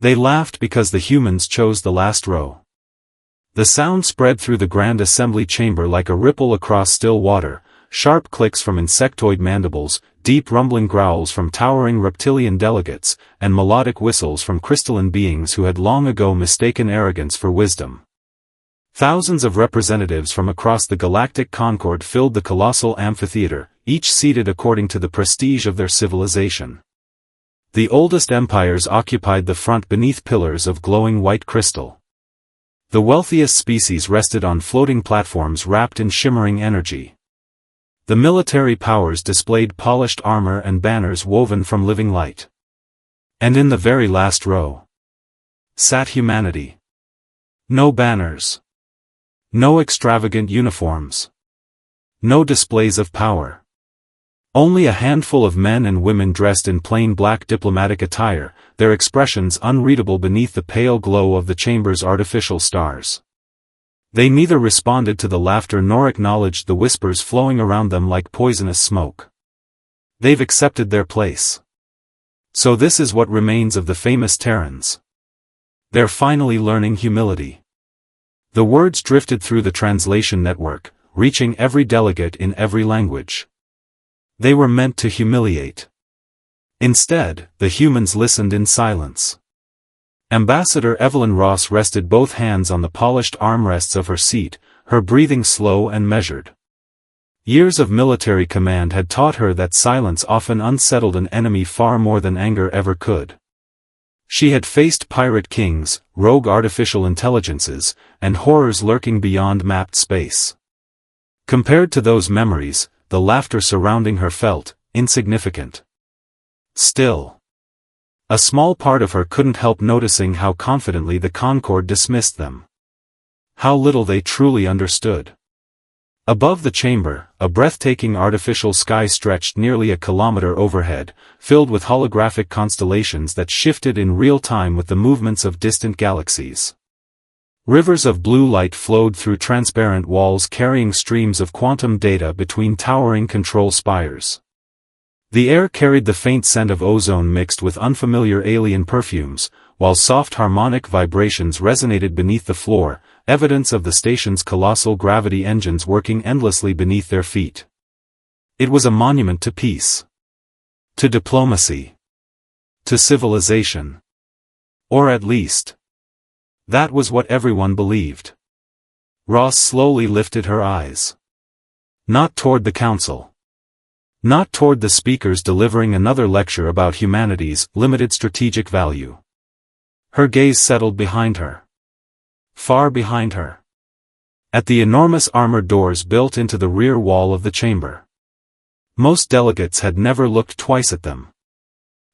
They laughed because the humans chose the last row. The sound spread through the grand assembly chamber like a ripple across still water, sharp clicks from insectoid mandibles, deep rumbling growls from towering reptilian delegates, and melodic whistles from crystalline beings who had long ago mistaken arrogance for wisdom. Thousands of representatives from across the galactic concord filled the colossal amphitheater, each seated according to the prestige of their civilization. The oldest empires occupied the front beneath pillars of glowing white crystal. The wealthiest species rested on floating platforms wrapped in shimmering energy. The military powers displayed polished armor and banners woven from living light. And in the very last row sat humanity. No banners. No extravagant uniforms. No displays of power. Only a handful of men and women dressed in plain black diplomatic attire, their expressions unreadable beneath the pale glow of the chamber's artificial stars. They neither responded to the laughter nor acknowledged the whispers flowing around them like poisonous smoke. They've accepted their place. So this is what remains of the famous Terrans. They're finally learning humility. The words drifted through the translation network, reaching every delegate in every language. They were meant to humiliate. Instead, the humans listened in silence. Ambassador Evelyn Ross rested both hands on the polished armrests of her seat, her breathing slow and measured. Years of military command had taught her that silence often unsettled an enemy far more than anger ever could. She had faced pirate kings, rogue artificial intelligences, and horrors lurking beyond mapped space. Compared to those memories, the laughter surrounding her felt insignificant. Still, a small part of her couldn't help noticing how confidently the Concord dismissed them. How little they truly understood. Above the chamber, a breathtaking artificial sky stretched nearly a kilometer overhead, filled with holographic constellations that shifted in real time with the movements of distant galaxies. Rivers of blue light flowed through transparent walls carrying streams of quantum data between towering control spires. The air carried the faint scent of ozone mixed with unfamiliar alien perfumes, while soft harmonic vibrations resonated beneath the floor, evidence of the station's colossal gravity engines working endlessly beneath their feet. It was a monument to peace. To diplomacy. To civilization. Or at least, that was what everyone believed. Ross slowly lifted her eyes. Not toward the council. Not toward the speakers delivering another lecture about humanity's limited strategic value. Her gaze settled behind her. Far behind her. At the enormous armored doors built into the rear wall of the chamber. Most delegates had never looked twice at them.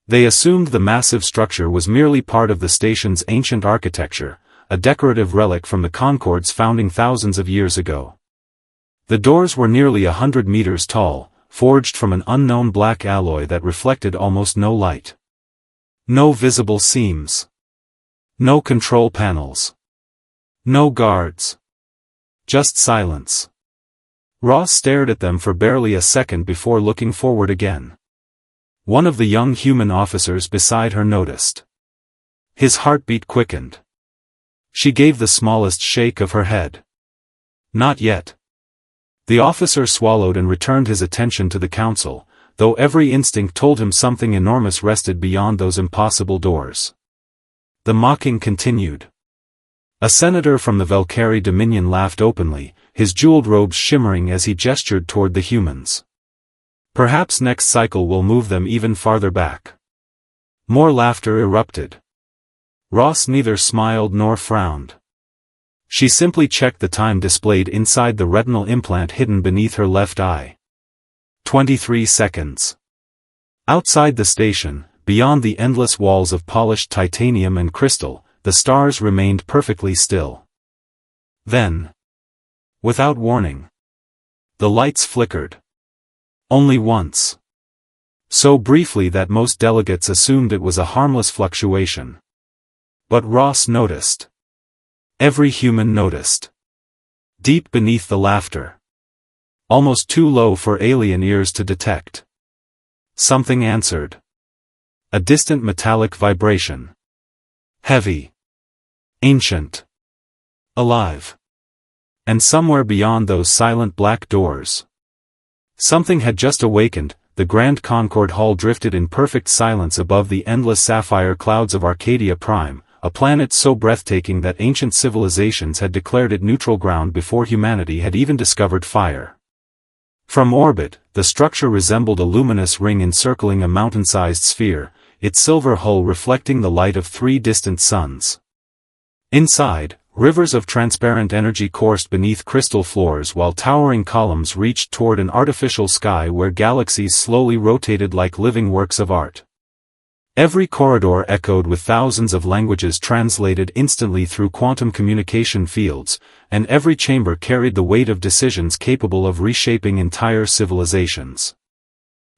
They assumed the massive structure was merely part of the station's ancient architecture, a decorative relic from the Concord's founding thousands of years ago. The doors were nearly 100 meters tall, forged from an unknown black alloy that reflected almost no light. No visible seams. No control panels. No guards. Just silence. Ross stared at them for barely a second before looking forward again. One of the young human officers beside her noticed. His heartbeat quickened. She gave the smallest shake of her head. Not yet. The officer swallowed and returned his attention to the council, though every instinct told him something enormous rested beyond those impossible doors. The mocking continued. A senator from the Valkyrie Dominion laughed openly, his jeweled robes shimmering as he gestured toward the humans. Perhaps next cycle will move them even farther back. More laughter erupted. Ross neither smiled nor frowned. She simply checked the time displayed inside the retinal implant hidden beneath her left eye. 23 seconds. Outside the station, beyond the endless walls of polished titanium and crystal, the stars remained perfectly still. Then, without warning, the lights flickered. Only once. So briefly that most delegates assumed it was a harmless fluctuation. But Ross noticed. Every human noticed. Deep beneath the laughter. Almost too low for alien ears to detect. Something answered. A distant metallic vibration. Heavy. Ancient. Alive. And somewhere beyond those silent black doors, something had just awakened. The Grand Concord Hall drifted in perfect silence above the endless sapphire clouds of Arcadia Prime, a planet so breathtaking that ancient civilizations had declared it neutral ground before humanity had even discovered fire. From orbit, the structure resembled a luminous ring encircling a mountain-sized sphere, its silver hull reflecting the light of 3 distant suns. Inside, rivers of transparent energy coursed beneath crystal floors while towering columns reached toward an artificial sky where galaxies slowly rotated like living works of art. Every corridor echoed with thousands of languages translated instantly through quantum communication fields, and every chamber carried the weight of decisions capable of reshaping entire civilizations.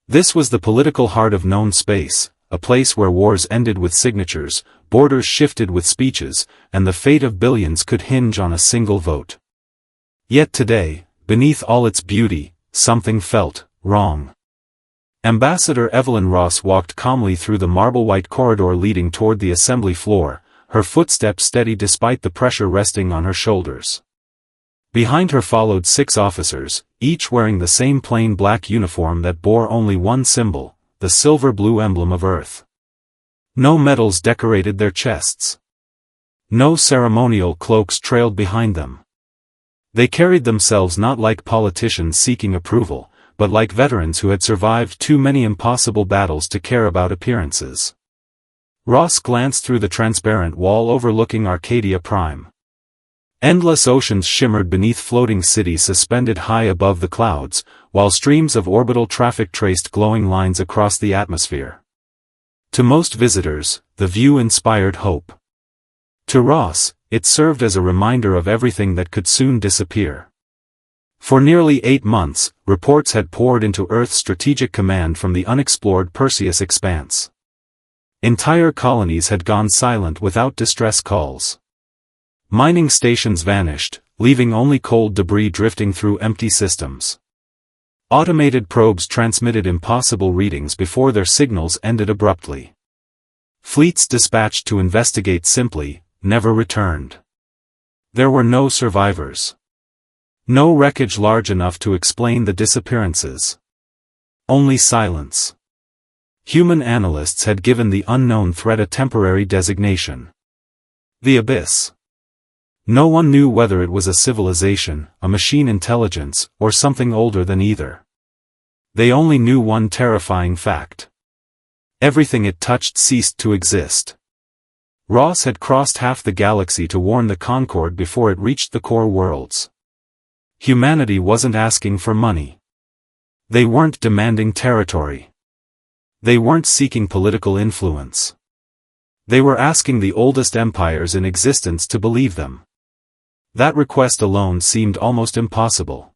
This was the political heart of known space, a place where wars ended with signatures, borders shifted with speeches, and the fate of billions could hinge on a single vote. Yet today, beneath all its beauty, something felt wrong. Ambassador Evelyn Ross walked calmly through the marble-white corridor leading toward the assembly floor, her footsteps steady despite the pressure resting on her shoulders. Behind her followed 6 officers, each wearing the same plain black uniform that bore only one symbol, the silver-blue emblem of Earth. No medals decorated their chests. No ceremonial cloaks trailed behind them. They carried themselves not like politicians seeking approval, but like veterans who had survived too many impossible battles to care about appearances. Ross glanced through the transparent wall overlooking Arcadia Prime. Endless oceans shimmered beneath floating cities suspended high above the clouds, while streams of orbital traffic traced glowing lines across the atmosphere. To most visitors, the view inspired hope. To Ross, it served as a reminder of everything that could soon disappear. For nearly 8 months, reports had poured into Earth's strategic command from the unexplored Perseus expanse. Entire colonies had gone silent without distress calls. Mining stations vanished, leaving only cold debris drifting through empty systems. Automated probes transmitted impossible readings before their signals ended abruptly. Fleets dispatched to investigate simply never returned. There were no survivors. No wreckage large enough to explain the disappearances. Only silence. Human analysts had given the unknown threat a temporary designation. The Abyss. No one knew whether it was a civilization, a machine intelligence, or something older than either. They only knew one terrifying fact. Everything it touched ceased to exist. Ross had crossed half the galaxy to warn the Concorde before it reached the core worlds. Humanity wasn't asking for money. They weren't demanding territory. They weren't seeking political influence. They were asking the oldest empires in existence to believe them. That request alone seemed almost impossible.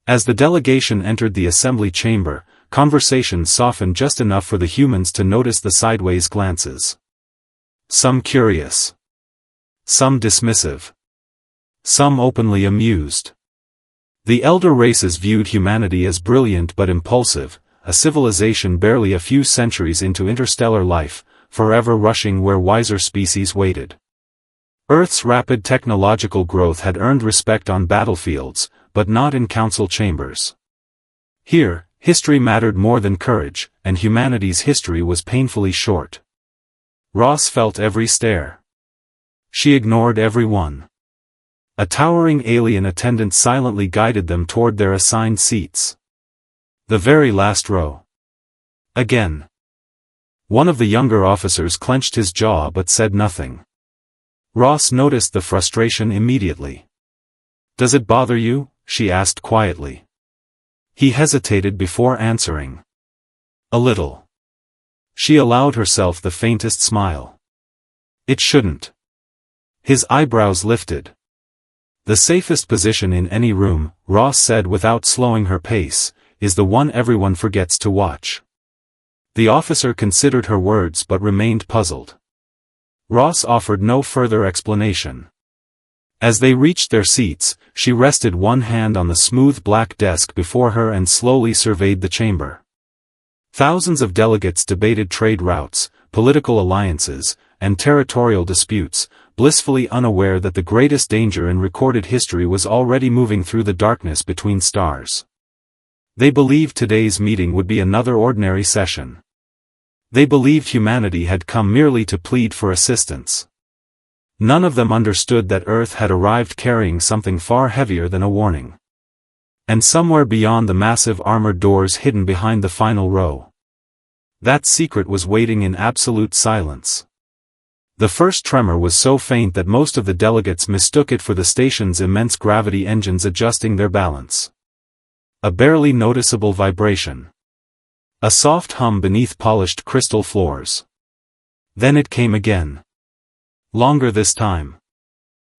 As the delegation entered the assembly chamber, conversation softened just enough for the humans to notice the sideways glances. Some curious. Some dismissive. Some openly amused. The elder races viewed humanity as brilliant but impulsive, a civilization barely a few centuries into interstellar life, forever rushing where wiser species waited. Earth's rapid technological growth had earned respect on battlefields, but not in council chambers. Here, history mattered more than courage, and humanity's history was painfully short. Ross felt every stare. She ignored every one. A towering alien attendant silently guided them toward their assigned seats. The very last row. Again. One of the younger officers clenched his jaw but said nothing. Ross noticed the frustration immediately. "Does it bother you?" she asked quietly. He hesitated before answering. "A little." She allowed herself the faintest smile. "It shouldn't." His eyebrows lifted. "The safest position in any room," Ross said without slowing her pace, "is the one everyone forgets to watch." The officer considered her words but remained puzzled. Ross offered no further explanation. As they reached their seats, she rested one hand on the smooth black desk before her and slowly surveyed the chamber. Thousands of delegates debated trade routes, political alliances, and territorial disputes, blissfully unaware that the greatest danger in recorded history was already moving through the darkness between stars. They believed today's meeting would be another ordinary session. They believed humanity had come merely to plead for assistance. None of them understood that Earth had arrived carrying something far heavier than a warning. And somewhere beyond the massive armored doors hidden behind the final row, that secret was waiting in absolute silence. The first tremor was so faint that most of the delegates mistook it for the station's immense gravity engines adjusting their balance. A barely noticeable vibration. A soft hum beneath polished crystal floors. Then it came again. Longer this time.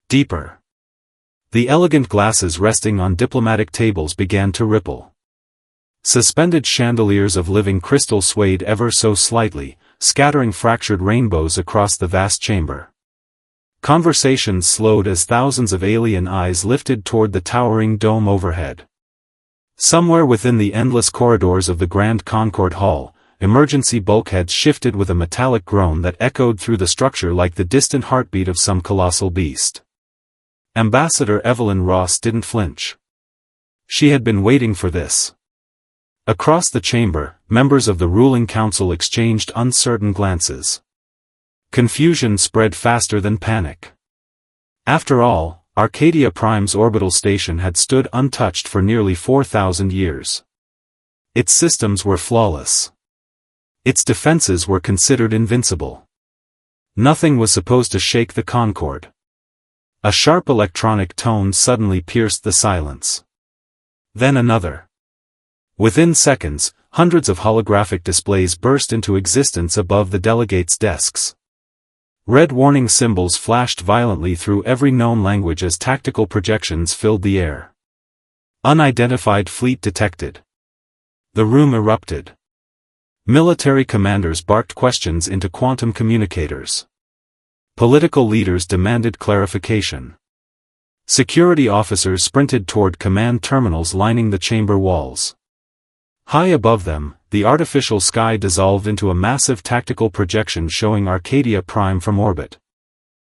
Deeper. The elegant glasses resting on diplomatic tables began to ripple. Suspended chandeliers of living crystal swayed ever so slightly, scattering fractured rainbows across the vast chamber. Conversations slowed as thousands of alien eyes lifted toward the towering dome overhead. Somewhere within the endless corridors of the Grand Concord Hall, emergency bulkheads shifted with a metallic groan that echoed through the structure like the distant heartbeat of some colossal beast. Ambassador Evelyn Ross didn't flinch. She had been waiting for this. Across the chamber, members of the ruling council exchanged uncertain glances. Confusion spread faster than panic. After all, Arcadia Prime's orbital station had stood untouched for nearly 4,000 years. Its systems were flawless. Its defenses were considered invincible. Nothing was supposed to shake the Concorde. A sharp electronic tone suddenly pierced the silence. Then another. Within seconds, hundreds of holographic displays burst into existence above the delegates' desks. Red warning symbols flashed violently through every known language as tactical projections filled the air. Unidentified fleet detected. The room erupted. Military commanders barked questions into quantum communicators. Political leaders demanded clarification. Security officers sprinted toward command terminals lining the chamber walls. High above them, the artificial sky dissolved into a massive tactical projection showing Arcadia Prime from orbit.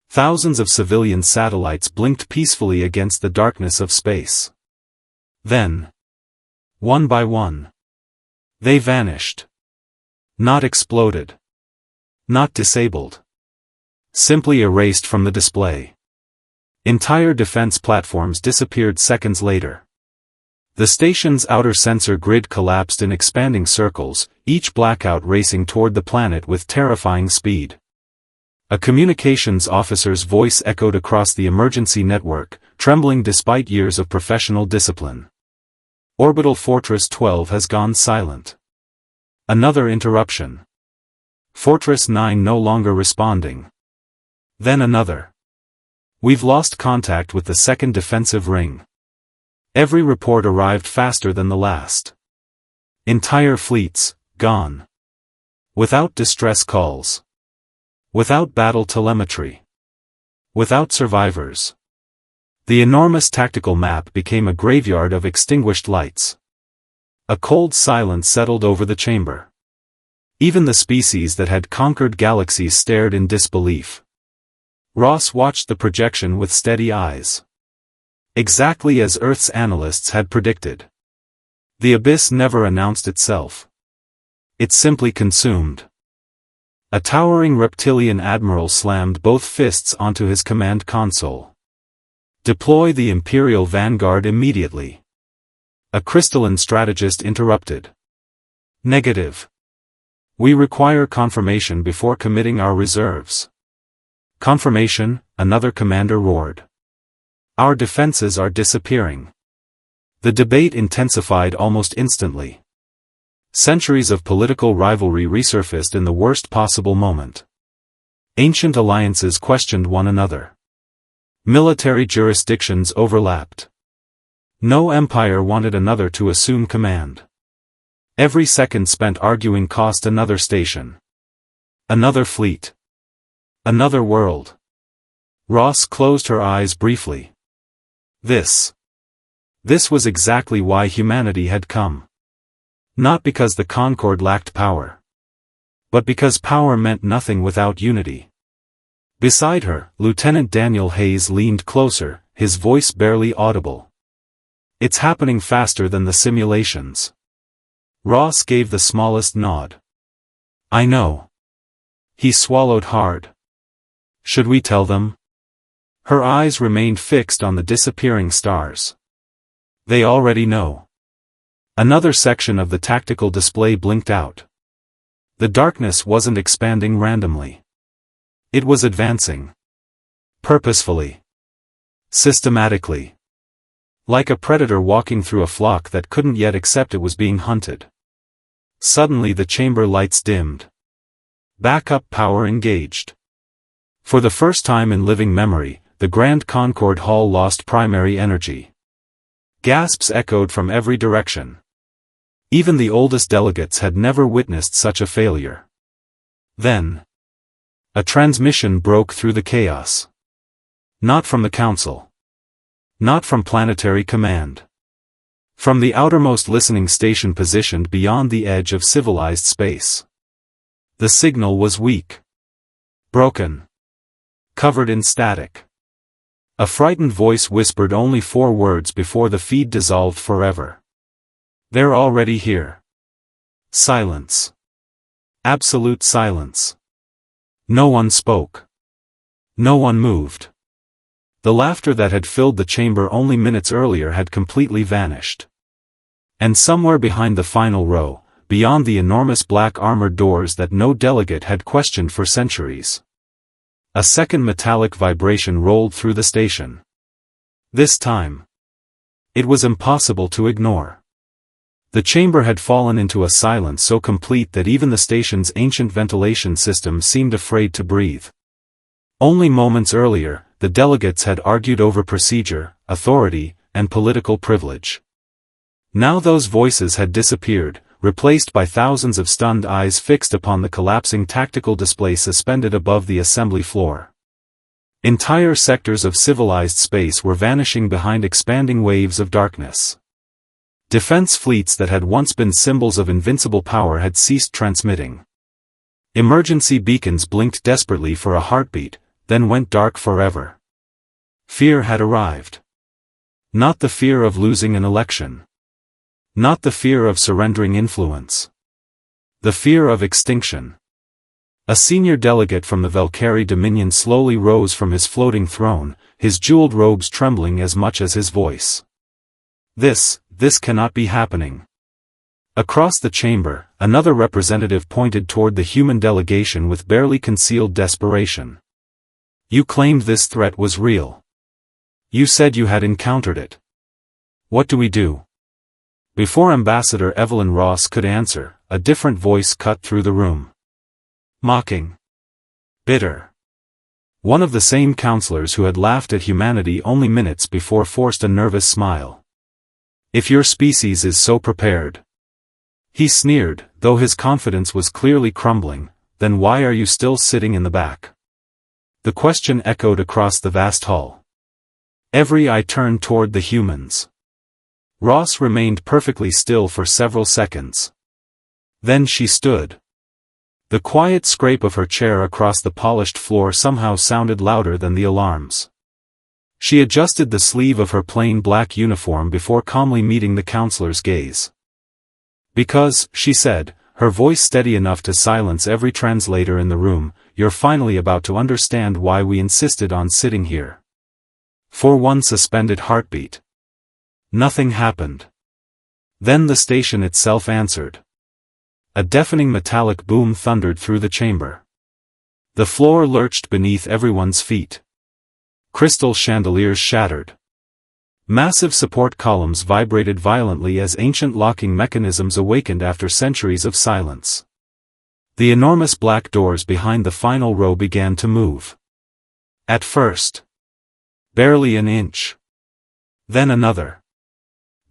Thousands of civilian satellites blinked peacefully against the darkness of space. Then, one by one, they vanished. Not exploded. Not disabled. Simply erased from the display. Entire defense platforms disappeared seconds later. The station's outer sensor grid collapsed in expanding circles, each blackout racing toward the planet with terrifying speed. A communications officer's voice echoed across the emergency network, trembling despite years of professional discipline. Orbital Fortress 12 has gone silent. Another interruption. Fortress 9 no longer responding. Then another. We've lost contact with the second defensive ring. Every report arrived faster than the last. Entire fleets, gone. Without distress calls. Without battle telemetry. Without survivors. The enormous tactical map became a graveyard of extinguished lights. A cold silence settled over the chamber. Even the species that had conquered galaxies stared in disbelief. Ross watched the projection with steady eyes. Exactly as Earth's analysts had predicted. The abyss never announced itself. It simply consumed. A towering reptilian admiral slammed both fists onto his command console. Deploy the Imperial Vanguard immediately. A crystalline strategist interrupted. Negative. We require confirmation before committing our reserves. Confirmation, another commander roared. Our defenses are disappearing. The debate intensified almost instantly. Centuries of political rivalry resurfaced in the worst possible moment. Ancient alliances questioned one another. Military jurisdictions overlapped. No empire wanted another to assume command. Every second spent arguing cost another station. Another fleet. Another world. Ross closed her eyes briefly. This was exactly why humanity had come. Not because the Concorde lacked power. But because power meant nothing without unity. Beside her, Lieutenant Daniel Hayes leaned closer, his voice barely audible. "It's happening faster than the simulations." Ross gave the smallest nod. "I know." He swallowed hard. "Should we tell them?" Her eyes remained fixed on the disappearing stars. "They already know." Another section of the tactical display blinked out. The darkness wasn't expanding randomly. It was advancing. Purposefully. Systematically. Like a predator walking through a flock that couldn't yet accept it was being hunted. Suddenly the chamber lights dimmed. Backup power engaged. For the first time in living memory, the Grand Concord Hall lost primary energy. Gasps echoed from every direction. Even the oldest delegates had never witnessed such a failure. Then, a transmission broke through the chaos. Not from the Council. Not from Planetary Command. From the outermost listening station positioned beyond the edge of civilized space. The signal was weak. Broken. Covered in static. A frightened voice whispered only 4 words before the feed dissolved forever. "They're already here." Silence. Absolute silence. No one spoke. No one moved. The laughter that had filled the chamber only minutes earlier had completely vanished. And somewhere behind the final row, beyond the enormous black armored doors that no delegate had questioned for centuries, a second metallic vibration rolled through the station. This time, it was impossible to ignore. The chamber had fallen into a silence so complete that even the station's ancient ventilation system seemed afraid to breathe. Only moments earlier, the delegates had argued over procedure, authority, and political privilege. Now those voices had disappeared, replaced by thousands of stunned eyes fixed upon the collapsing tactical display suspended above the assembly floor. Entire sectors of civilized space were vanishing behind expanding waves of darkness. Defense fleets that had once been symbols of invincible power had ceased transmitting. Emergency beacons blinked desperately for a heartbeat, then went dark forever. Fear had arrived. Not the fear of losing an election. Not the fear of surrendering influence. The fear of extinction. A senior delegate from the Valkyrie Dominion slowly rose from his floating throne, his jeweled robes trembling as much as his voice. This cannot be happening. Across the chamber, another representative pointed toward the human delegation with barely concealed desperation. "You claimed this threat was real. You said you had encountered it. What do we do?" Before Ambassador Evelyn Ross could answer, a different voice cut through the room. Mocking. Bitter. One of the same counselors who had laughed at humanity only minutes before forced a nervous smile. "If your species is so prepared," he sneered, though his confidence was clearly crumbling, "then why are you still sitting in the back?" The question echoed across the vast hall. Every eye turned toward the humans. Ross remained perfectly still for several seconds. Then she stood. The quiet scrape of her chair across the polished floor somehow sounded louder than the alarms. She adjusted the sleeve of her plain black uniform before calmly meeting the counselor's gaze. "Because," she said, her voice steady enough to silence every translator in the room, "you're finally about to understand why we insisted on sitting here." For one suspended heartbeat. Nothing happened. Then the station itself answered. A deafening metallic boom thundered through the chamber. The floor lurched beneath everyone's feet. Crystal chandeliers shattered. Massive support columns vibrated violently as ancient locking mechanisms awakened after centuries of silence. The enormous black doors behind the final row began to move. At first, barely an inch. Then another.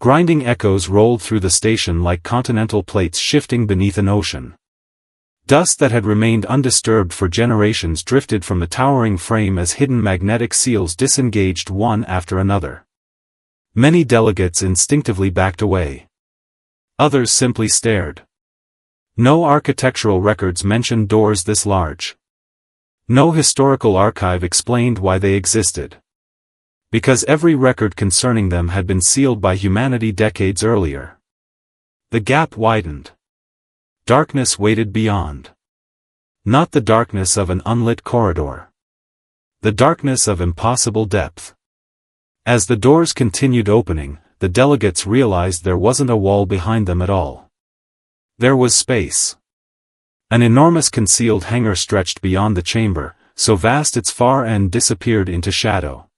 Grinding echoes rolled through the station like continental plates shifting beneath an ocean. Dust that had remained undisturbed for generations drifted from the towering frame as hidden magnetic seals disengaged one after another. Many delegates instinctively backed away. Others simply stared. No architectural records mentioned doors this large. No historical archive explained why they existed. Because every record concerning them had been sealed by humanity decades earlier. The gap widened. Darkness waited beyond. Not the darkness of an unlit corridor. The darkness of impossible depth. As the doors continued opening, the delegates realized there wasn't a wall behind them at all. There was space. An enormous concealed hangar stretched beyond the chamber, so vast its far end disappeared into shadow.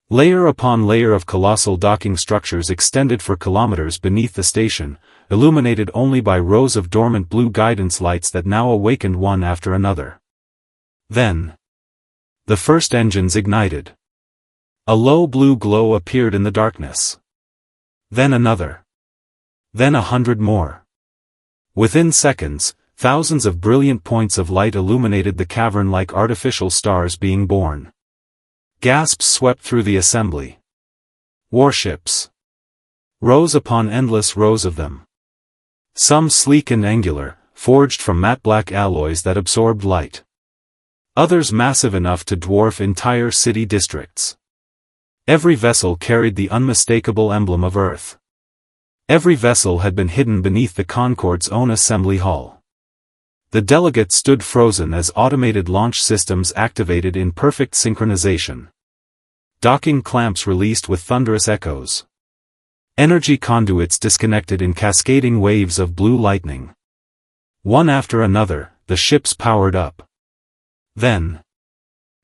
Layer upon layer of colossal docking structures extended for kilometers beneath the station, illuminated only by rows of dormant blue guidance lights that now awakened one after another. Then, the first engines ignited. A low blue glow appeared in the darkness. Then another. Then 100 more. Within seconds, thousands of brilliant points of light illuminated the cavern like artificial stars being born. Gasps swept through the assembly. Warships. Rows upon endless rows of them. Some sleek and angular, forged from matte black alloys that absorbed light. Others massive enough to dwarf entire city districts. Every vessel carried the unmistakable emblem of Earth. Every vessel had been hidden beneath the Concorde's own assembly hall. The delegates stood frozen as automated launch systems activated in perfect synchronization. Docking clamps released with thunderous echoes. Energy conduits disconnected in cascading waves of blue lightning. One after another, the ships powered up. Then,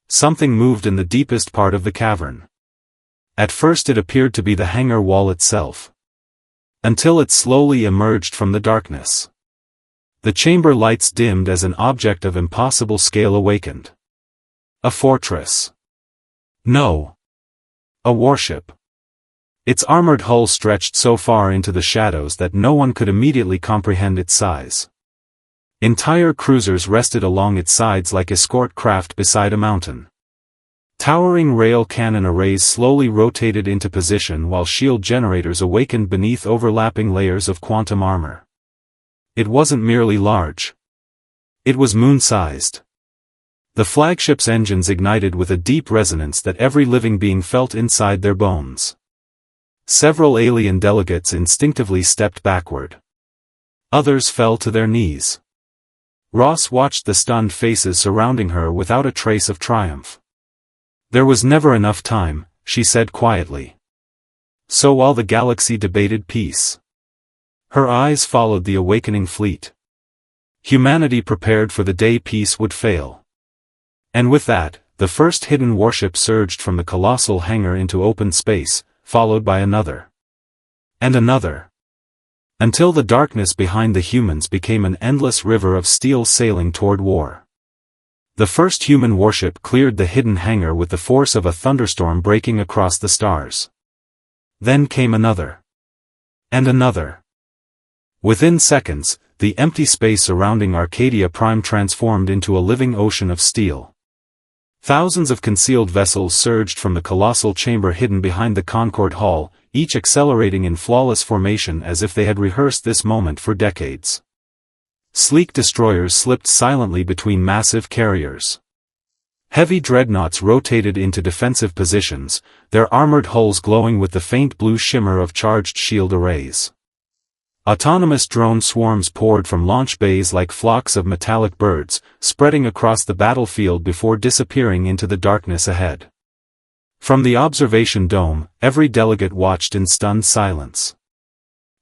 something moved in the deepest part of the cavern. At first it appeared to be the hangar wall itself. Until it slowly emerged from the darkness. The chamber lights dimmed as an object of impossible scale awakened. A fortress. No. A warship. Its armored hull stretched so far into the shadows that no one could immediately comprehend its size. Entire cruisers rested along its sides like escort craft beside a mountain. Towering rail cannon arrays slowly rotated into position while shield generators awakened beneath overlapping layers of quantum armor. It wasn't merely large. It was moon-sized. The flagship's engines ignited with a deep resonance that every living being felt inside their bones. Several alien delegates instinctively stepped backward. Others fell to their knees. Ross watched the stunned faces surrounding her without a trace of triumph. There was never enough time, she said quietly. So while the galaxy debated peace, her eyes followed the awakening fleet. Humanity prepared for the day peace would fail. And with that, the first hidden warship surged from the colossal hangar into open space, followed by another. And another. Until the darkness behind the humans became an endless river of steel sailing toward war. The first human warship cleared the hidden hangar with the force of a thunderstorm breaking across the stars. Then came another. And another. Within seconds, the empty space surrounding Arcadia Prime transformed into a living ocean of steel. Thousands of concealed vessels surged from the colossal chamber hidden behind the Concorde Hall, each accelerating in flawless formation as if they had rehearsed this moment for decades. Sleek destroyers slipped silently between massive carriers. Heavy dreadnoughts rotated into defensive positions, their armored hulls glowing with the faint blue shimmer of charged shield arrays. Autonomous drone swarms poured from launch bays like flocks of metallic birds, spreading across the battlefield before disappearing into the darkness ahead. From the observation dome, every delegate watched in stunned silence.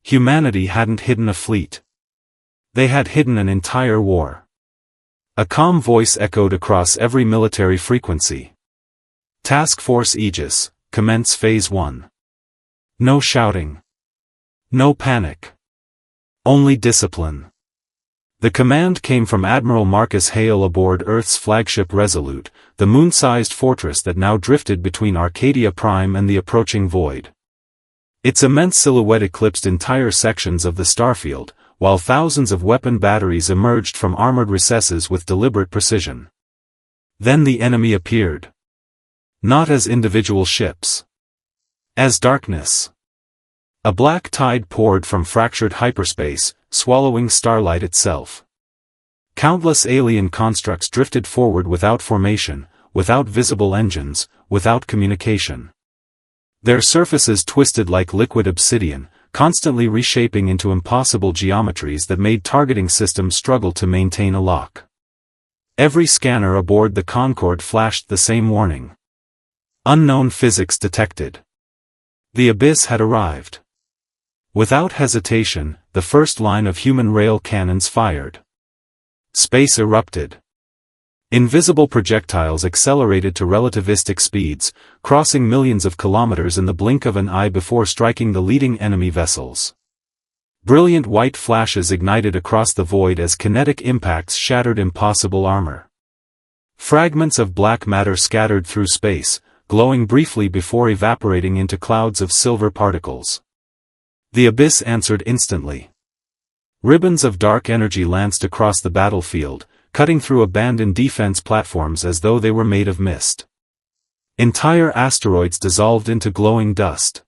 Humanity hadn't hidden a fleet. They had hidden an entire war. A calm voice echoed across every military frequency. Task Force Aegis, commence Phase 1. No shouting. No panic. Only discipline. The command came from Admiral Marcus Hale aboard Earth's flagship Resolute, the moon-sized fortress that now drifted between Arcadia Prime and the approaching void. Its immense silhouette eclipsed entire sections of the starfield, while thousands of weapon batteries emerged from armored recesses with deliberate precision. Then the enemy appeared. Not as individual ships. As darkness. A black tide poured from fractured hyperspace, swallowing starlight itself. Countless alien constructs drifted forward without formation, without visible engines, without communication. Their surfaces twisted like liquid obsidian, constantly reshaping into impossible geometries that made targeting systems struggle to maintain a lock. Every scanner aboard the Concorde flashed the same warning. Unknown physics detected. The abyss had arrived. Without hesitation, the first line of human rail cannons fired. Space erupted. Invisible projectiles accelerated to relativistic speeds, crossing millions of kilometers in the blink of an eye before striking the leading enemy vessels. Brilliant white flashes ignited across the void as kinetic impacts shattered impossible armor. Fragments of black matter scattered through space, glowing briefly before evaporating into clouds of silver particles. The abyss answered instantly. Ribbons of dark energy lanced across the battlefield, cutting through abandoned defense platforms as though they were made of mist. Entire asteroids dissolved into glowing dust.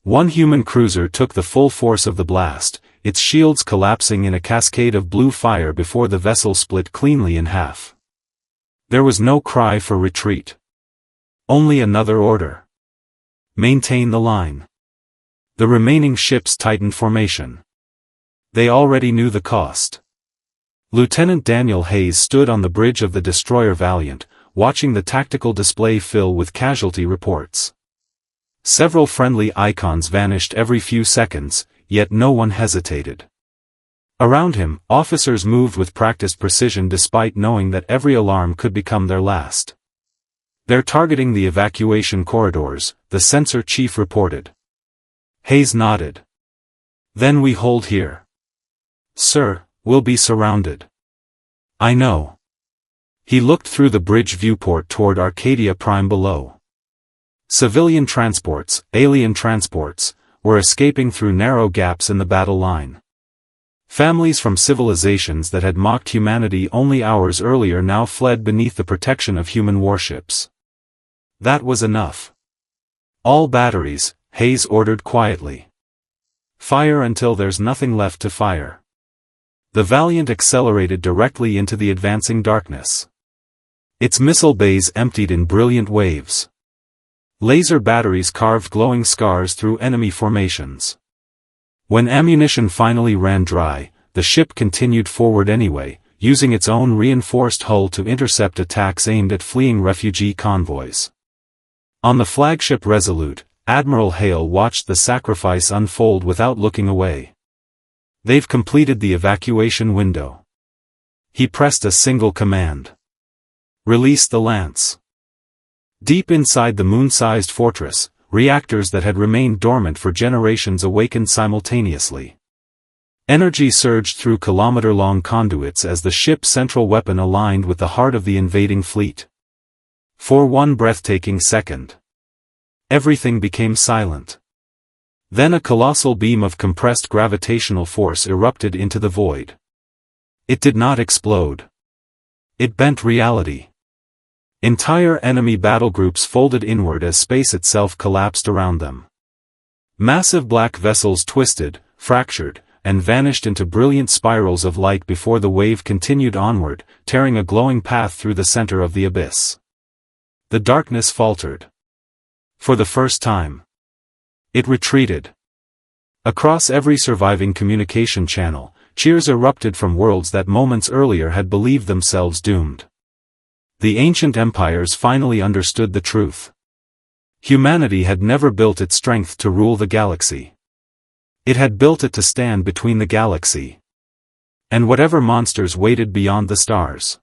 One human cruiser took the full force of the blast, its shields collapsing in a cascade of blue fire before the vessel split cleanly in half. There was no cry for retreat. Only another order. Maintain the line. The remaining ships tightened formation. They already knew the cost. Lieutenant Daniel Hayes stood on the bridge of the destroyer Valiant, watching the tactical display fill with casualty reports. Several friendly icons vanished every few seconds, yet no one hesitated. Around him, officers moved with practiced precision despite knowing that every alarm could become their last. "They're targeting the evacuation corridors," the sensor chief reported. Hayes nodded. "Then we hold here." "Sir, we'll be surrounded." "I know." He looked through the bridge viewport toward Arcadia Prime below. Civilian transports, alien transports, were escaping through narrow gaps in the battle line. Families from civilizations that had mocked humanity only hours earlier now fled beneath the protection of human warships. That was enough. "All batteries," Hayes ordered quietly. "Fire until there's nothing left to fire." The Valiant accelerated directly into the advancing darkness. Its missile bays emptied in brilliant waves. Laser batteries carved glowing scars through enemy formations. When ammunition finally ran dry, the ship continued forward anyway, using its own reinforced hull to intercept attacks aimed at fleeing refugee convoys. On the flagship Resolute, Admiral Hale watched the sacrifice unfold without looking away. "They've completed the evacuation window." He pressed a single command. "Release the Lance." Deep inside the moon-sized fortress, reactors that had remained dormant for generations awakened simultaneously. Energy surged through kilometer-long conduits as the ship's central weapon aligned with the heart of the invading fleet. For one breathtaking second, everything became silent. Then a colossal beam of compressed gravitational force erupted into the void. It did not explode. It bent reality. Entire enemy battlegroups folded inward as space itself collapsed around them. Massive black vessels twisted, fractured, and vanished into brilliant spirals of light before the wave continued onward, tearing a glowing path through the center of the abyss. The darkness faltered. For the first time, it retreated. Across every surviving communication channel, cheers erupted from worlds that moments earlier had believed themselves doomed. The ancient empires finally understood the truth. Humanity had never built its strength to rule the galaxy. It had built it to stand between the galaxy and whatever monsters waited beyond the stars.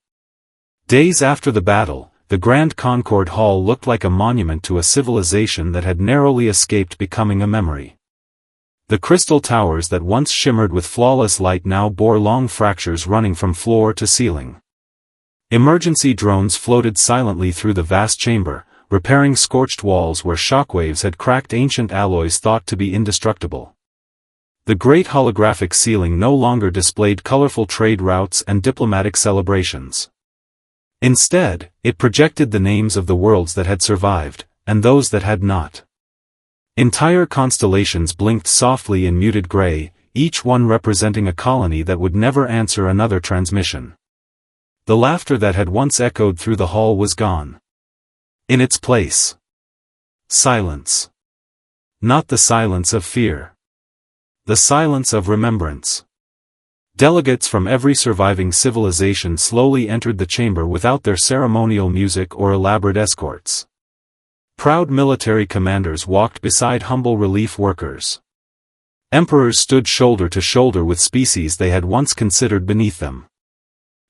Days after the battle, the Grand Concorde Hall looked like a monument to a civilization that had narrowly escaped becoming a memory. The crystal towers that once shimmered with flawless light now bore long fractures running from floor to ceiling. Emergency drones floated silently through the vast chamber, repairing scorched walls where shockwaves had cracked ancient alloys thought to be indestructible. The great holographic ceiling no longer displayed colorful trade routes and diplomatic celebrations. Instead, it projected the names of the worlds that had survived, and those that had not. Entire constellations blinked softly in muted gray, each one representing a colony that would never answer another transmission. The laughter that had once echoed through the hall was gone. In its place, silence. Not the silence of fear. The silence of remembrance. Delegates from every surviving civilization slowly entered the chamber without their ceremonial music or elaborate escorts. Proud military commanders walked beside humble relief workers. Emperors stood shoulder to shoulder with species they had once considered beneath them.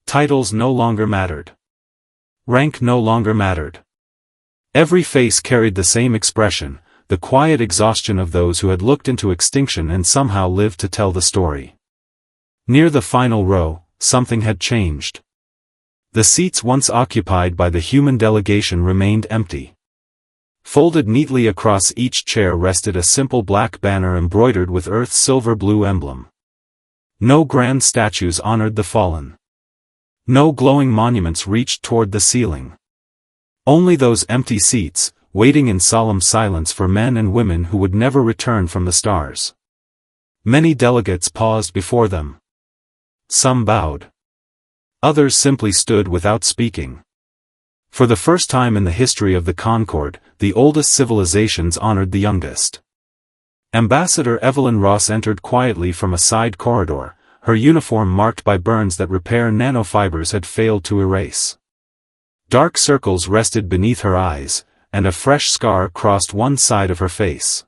Titles no longer mattered. Rank no longer mattered. Every face carried the same expression, the quiet exhaustion of those who had looked into extinction and somehow lived to tell the story. Near the final row, something had changed. The seats once occupied by the human delegation remained empty. Folded neatly across each chair rested a simple black banner embroidered with Earth's silver-blue emblem. No grand statues honored the fallen. No glowing monuments reached toward the ceiling. Only those empty seats, waiting in solemn silence for men and women who would never return from the stars. Many delegates paused before them. Some bowed. Others simply stood without speaking. For the first time in the history of the Concord, the oldest civilizations honored the youngest. Ambassador Evelyn Ross entered quietly from a side corridor, her uniform marked by burns that repair nanofibers had failed to erase. Dark circles rested beneath her eyes, and a fresh scar crossed one side of her face.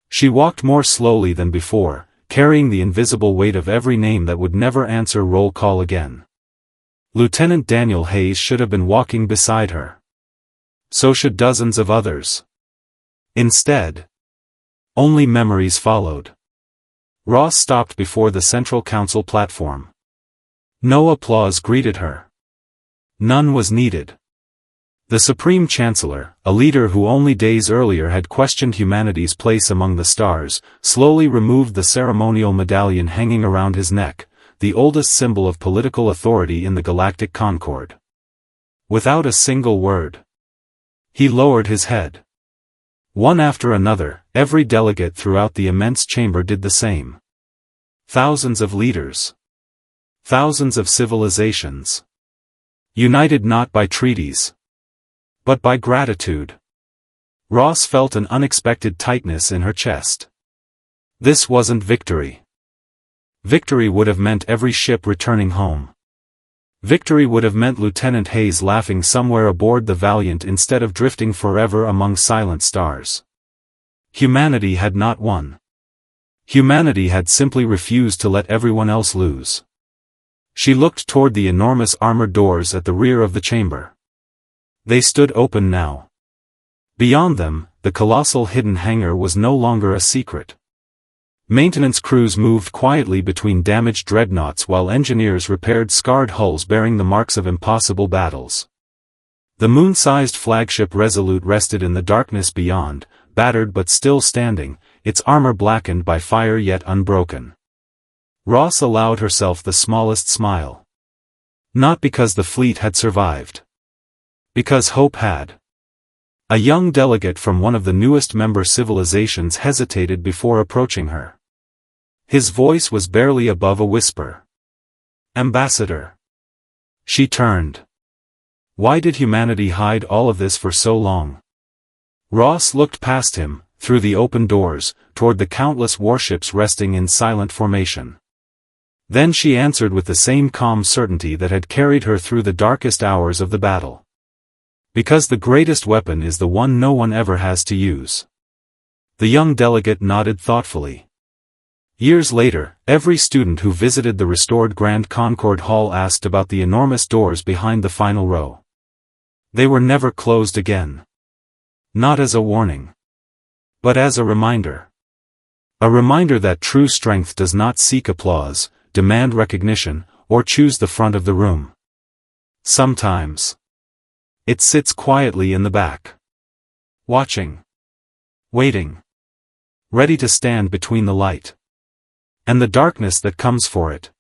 She walked more slowly than before, carrying the invisible weight of every name that would never answer roll call again. Lieutenant Daniel Hayes should have been walking beside her. So should dozens of others. Instead, only memories followed. Ross stopped before the Central Council platform. No applause greeted her. None was needed. The Supreme Chancellor, a leader who only days earlier had questioned humanity's place among the stars, slowly removed the ceremonial medallion hanging around his neck, the oldest symbol of political authority in the Galactic Concord. Without a single word, he lowered his head. One after another, every delegate throughout the immense chamber did the same. Thousands of leaders. Thousands of civilizations. United not by treaties, but by gratitude. Ross felt an unexpected tightness in her chest. This wasn't victory. Victory would have meant every ship returning home. Victory would have meant Lieutenant Hayes laughing somewhere aboard the Valiant instead of drifting forever among silent stars. Humanity had not won. Humanity had simply refused to let everyone else lose. She looked toward the enormous armored doors at the rear of the chamber. They stood open now. Beyond them, the colossal hidden hangar was no longer a secret. Maintenance crews moved quietly between damaged dreadnoughts while engineers repaired scarred hulls bearing the marks of impossible battles. The moon-sized flagship Resolute rested in the darkness beyond, battered but still standing, its armor blackened by fire yet unbroken. Ross allowed herself the smallest smile. Not because the fleet had survived. Because hope had. A young delegate from one of the newest member civilizations hesitated before approaching her. His voice was barely above a whisper. Ambassador. She turned. Why did humanity hide all of this for so long? Ross looked past him, through the open doors, toward the countless warships resting in silent formation. Then she answered with the same calm certainty that had carried her through the darkest hours of the battle. Because the greatest weapon is the one no one ever has to use. The young delegate nodded thoughtfully. Years later, every student who visited the restored Grand Concord Hall asked about the enormous doors behind the final row. They were never closed again. Not as a warning, but as a reminder. A reminder that true strength does not seek applause, demand recognition, or choose the front of the room. Sometimes it sits quietly in the back. Watching. Waiting. Ready to stand between the light and the darkness that comes for it.